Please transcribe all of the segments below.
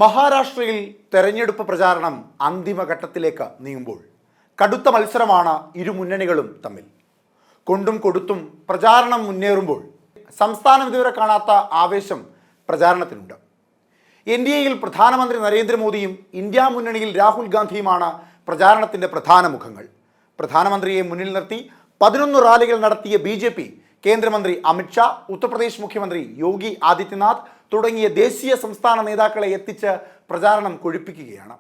മഹാരാഷ്ട്രയിൽ തെരഞ്ഞെടുപ്പ് പ്രചാരണം അന്തിമഘട്ടത്തിലേക്ക് നീങ്ങുമ്പോൾ കടുത്ത മത്സരമാണ് ഇരു മുന്നണികളും തമ്മിൽ. കൊണ്ടും കൊടുത്തും പ്രചാരണം മുന്നേറുമ്പോൾ സംസ്ഥാനം ഇതുവരെ കാണാത്ത ആവേശം പ്രചാരണത്തിനുണ്ട്. എൻഡിഎയിൽ പ്രധാനമന്ത്രി നരേന്ദ്രമോദിയും ഇന്ത്യ മുന്നണിയിൽ രാഹുൽ ഗാന്ധിയുമാണ് പ്രചാരണത്തിൻ്റെ പ്രധാന മുഖങ്ങൾ. പ്രധാനമന്ത്രിയെ മുന്നിൽ നിർത്തി 11 റാലികൾ നടത്തിയ ബി.ജെ.പി കേന്ദ്രമന്ത്രി അമിത്ഷാ, ഉത്തർപ്രദേശ് മുഖ്യമന്ത്രി യോഗി ആദിത്യനാഥ് തുടങ്ങിയ ദേശീയ സംസ്ഥാന നേതാക്കളെ എത്തിച്ച് പ്രചാരണം കൊഴുപ്പിക്കുകയാണ്.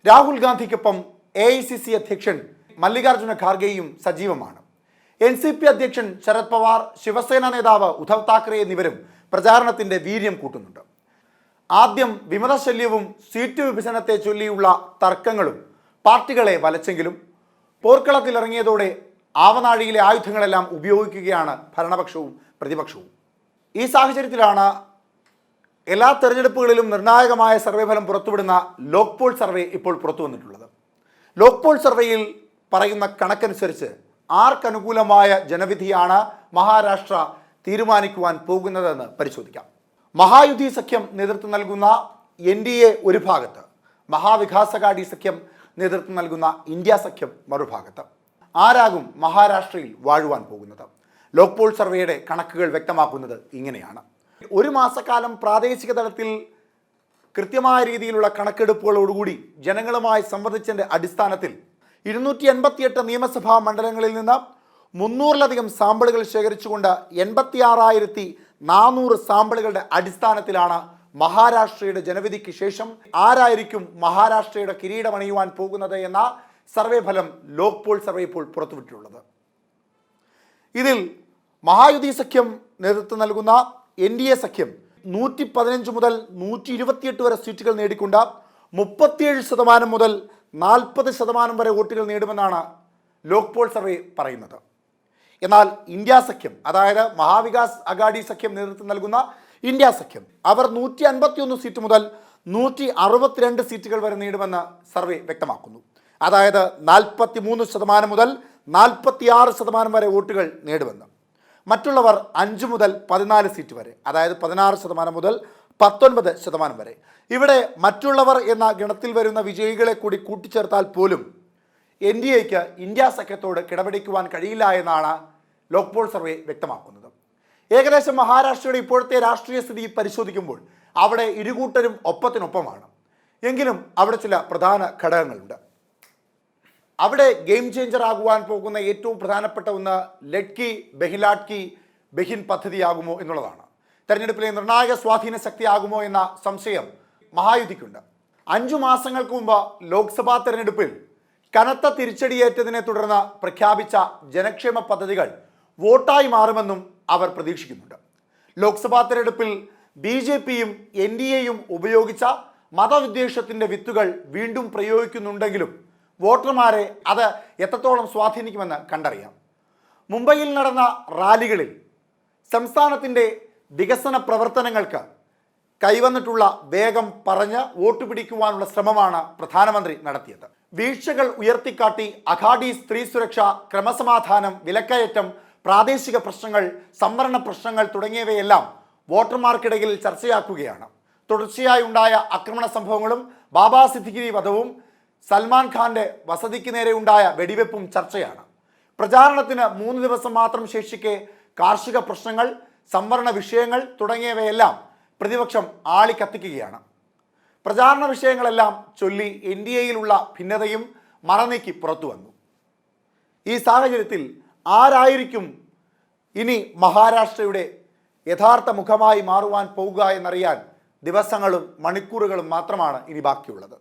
രാഹുൽ ഗാന്ധിക്കൊപ്പം AICC അധ്യക്ഷൻ മല്ലികാർജ്ജുന ഖാർഗെയും സജീവമാണ്. NCP അധ്യക്ഷൻ ശരത് പവാർ, ശിവസേന നേതാവ് ഉദ്ധവ് താക്കറെ എന്നിവരും പ്രചാരണത്തിൻ്റെ വീര്യം കൂട്ടുന്നുണ്ട്. ആദ്യം വിമതശല്യവും സീറ്റ് വിഭജനത്തെ ചൊല്ലിയുള്ള തർക്കങ്ങളും പാർട്ടികളെ വലച്ചെങ്കിലും പോർക്കളത്തിലിറങ്ങിയതോടെ ആവനാഴിയിലെ ആയുധങ്ങളെല്ലാം ഉപയോഗിക്കുകയാണ് ഭരണപക്ഷവും പ്രതിപക്ഷവും. ഈ സാഹചര്യത്തിലാണ് എല്ലാ തെരഞ്ഞെടുപ്പുകളിലും നിർണായകമായ സർവേ ഫലം പുറത്തുവിടുന്ന ലോക്പോൾ സർവേ ഇപ്പോൾ പുറത്തു വന്നിട്ടുള്ളത്. ലോക്പോൾ സർവേയിൽ പറയുന്ന കണക്കനുസരിച്ച് ആർക്കനുകൂലമായ ജനവിധിയാണ് മഹാരാഷ്ട്ര തീരുമാനിക്കുവാൻ പോകുന്നതെന്ന് പരിശോധിക്കാം. മഹായുതി സഖ്യം നേതൃത്വം നൽകുന്ന NDA ഒരു ഭാഗത്ത്, മഹാവികാസ് അഘാടി സഖ്യം നേതൃത്വം നൽകുന്ന ഇന്ത്യ സഖ്യം മറുഭാഗത്ത്. ആരാകും മഹാരാഷ്ട്രയിൽ വാഴുവാൻ പോകുന്നത്? ലോക്പോൾ സർവേയുടെ കണക്കുകൾ വ്യക്തമാക്കുന്നത് ഇങ്ങനെയാണ്. ഒരു മാസക്കാലം പ്രാദേശിക തലത്തിൽ കൃത്യമായ രീതിയിലുള്ള കണക്കെടുപ്പുകളോടുകൂടി ജനങ്ങളുമായി സംവദിച്ചതിൻ്റെ അടിസ്ഥാനത്തിൽ 288 നിയമസഭാ മണ്ഡലങ്ങളിൽ നിന്ന് 300-ലധികം സാമ്പിളുകൾ ശേഖരിച്ചുകൊണ്ട് 86,400 സാമ്പിളുകളുടെ അടിസ്ഥാനത്തിലാണ് മഹാരാഷ്ട്രയുടെ ജനവിധിക്ക് ശേഷം ആരായിരിക്കും മഹാരാഷ്ട്രയുടെ കിരീടമണിയുവാൻ പോകുന്നത് എന്ന സർവേ ഫലം ലോക്പോൾ സർവേ ഇപ്പോൾ പുറത്തുവിട്ടിട്ടുള്ളത്. ഇതിൽ മഹായുതി സഖ്യം നേതൃത്വം നൽകുന്ന NDA സഖ്യം 115 മുതൽ 128 വരെ സീറ്റുകൾ നേടിക്കൊണ്ട് 37% മുതൽ 40% വരെ വോട്ടുകൾ നേടുമെന്നാണ് ലോക്പോൾ സർവേ പറയുന്നത്. എന്നാൽ ഇന്ത്യ സഖ്യം, അതായത് മഹാവികാസ് അഘാടി സഖ്യം നേതൃത്വം നൽകുന്ന ഇന്ത്യ സഖ്യം, അവർ 151 സീറ്റ് മുതൽ 162 സീറ്റുകൾ വരെ നേടുമെന്ന് സർവേ വ്യക്തമാക്കുന്നു. അതായത് 43% മുതൽ 46% വരെ വോട്ടുകൾ നേടുമെന്ന്. മറ്റുള്ളവർ 5 മുതൽ 14 സീറ്റ് വരെ, അതായത് 16% മുതൽ 19% വരെ. ഇവിടെ മറ്റുള്ളവർ എന്ന ഗണത്തിൽ വരുന്ന വിജയികളെ കൂടി കൂട്ടിച്ചേർത്താൽ പോലും NDAക്ക് ഇന്ത്യ സഖ്യത്തോട് കിടപിടിക്കുവാൻ കഴിയില്ല എന്നാണ് ലോക്പോൾ സർവേ വ്യക്തമാക്കുന്നത്. ഏകദേശം മഹാരാഷ്ട്രയുടെ ഇപ്പോഴത്തെ രാഷ്ട്രീയ സ്ഥിതി പരിശോധിക്കുമ്പോൾ അവിടെ ഇരുകൂട്ടരും ഒപ്പത്തിനൊപ്പമാണ്. എങ്കിലും അവിടെ ചില പ്രധാന ഘടകങ്ങളുണ്ട്. അവിടെ ഗെയിം ചേഞ്ചർ ആകുവാൻ പോകുന്ന ഏറ്റവും പ്രധാനപ്പെട്ട ഒന്ന് ലഡ്കി ബെഹിലാട്കി ബെഹിൻ പദ്ധതിയാകുമോ എന്നുള്ളതാണ്. തെരഞ്ഞെടുപ്പിലെ നിർണായക സ്വാധീന ശക്തിയാകുമോ എന്ന സംശയം മഹായുതിക്കുണ്ട്. 5 മാസങ്ങൾക്ക് മുമ്പ് ലോക്സഭാ തെരഞ്ഞെടുപ്പിൽ കനത്ത തിരിച്ചടിയേറ്റതിനെ തുടർന്ന് പ്രഖ്യാപിച്ച ജനക്ഷേമ പദ്ധതികൾ വോട്ടായി മാറുമെന്നും അവർ പ്രതീക്ഷിക്കുന്നുണ്ട്. ലോക്സഭാ തെരഞ്ഞെടുപ്പിൽ BJPയും NDAയും ഉപയോഗിച്ച മതവിദ്വേഷത്തിൻ്റെ വിത്തുകൾ വീണ്ടും പ്രയോഗിക്കുന്നുണ്ടെങ്കിലും വോട്ടർമാരെ അത് എത്രത്തോളം സ്വാധീനിക്കുമെന്ന് കണ്ടറിയാം. മുംബൈയിൽ നടന്ന റാലികളിൽ സംസ്ഥാനത്തിൻ്റെ വികസന പ്രവർത്തനങ്ങൾക്ക് കൈവന്നിട്ടുള്ള വേഗം പറഞ്ഞ് വോട്ട് പിടിക്കുവാനുള്ള ശ്രമമാണ് പ്രധാനമന്ത്രി നടത്തിയത്. വീഴ്ചകൾ ഉയർത്തിക്കാട്ടി അഘാടി സ്ത്രീ സുരക്ഷ, ക്രമസമാധാനം, വിലക്കയറ്റം, പ്രാദേശിക പ്രശ്നങ്ങൾ, സംവരണ പ്രശ്നങ്ങൾ തുടങ്ങിയവയെല്ലാം വോട്ടർമാർക്കിടയിൽ ചർച്ചയാക്കുകയാണ്. തുടർച്ചയായി ഉണ്ടായ ആക്രമണ സംഭവങ്ങളും ബാബാ സിദ്ദിഖി വധവും സൽമാൻ ഖാന്റെ വസതിക്ക് നേരെ ഉണ്ടായ വെടിവെപ്പും ചർച്ചയാണ്. പ്രചാരണത്തിന് 3 ദിവസം മാത്രം ശേഷിക്കെ കാർഷിക പ്രശ്നങ്ങൾ, സംവരണ വിഷയങ്ങൾ തുടങ്ങിയവയെല്ലാം പ്രതിപക്ഷം ആളിക്കത്തിക്കുകയാണ്. പ്രചാരണ വിഷയങ്ങളെല്ലാം ചൊല്ലി NDAയിലുള്ള ഭിന്നതയും മറനീക്കി പുറത്തു വന്നു. ഈ സാഹചര്യത്തിൽ ആരായിരിക്കും ഇനി മഹാരാഷ്ട്രയുടെ യഥാർത്ഥ മുഖമായി മാറുവാൻ പോകുക എന്നറിയാൻ ദിവസങ്ങളും മണിക്കൂറുകളും മാത്രമാണ് ഇനി ബാക്കിയുള്ളത്.